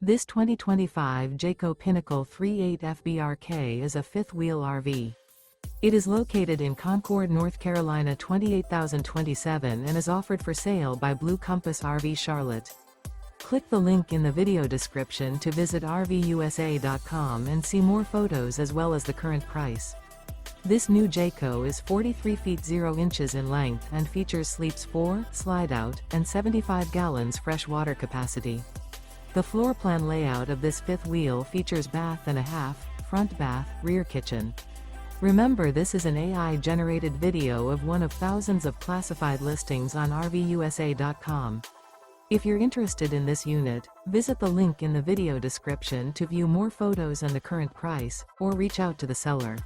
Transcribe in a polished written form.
This 2025 Jayco Pinnacle 3.8 FBRK is a fifth-wheel RV. It is located in Concord, North Carolina 28027 and is offered for sale by Blue Compass RV Charlotte. Click the link in the video description to visit RVUSA.com and see more photos as well as the current price. This new Jayco is 43 feet 0 inches in length and features sleeps 4, slide-out, and 75 gallons fresh water capacity. The floor plan layout of this fifth wheel features bath and a half, front bath, rear kitchen. Remember, this is an AI-generated video of one of thousands of classified listings on RVUSA.com. If you're interested in this unit, visit the link in the video description to view more photos and the current price, or reach out to the seller.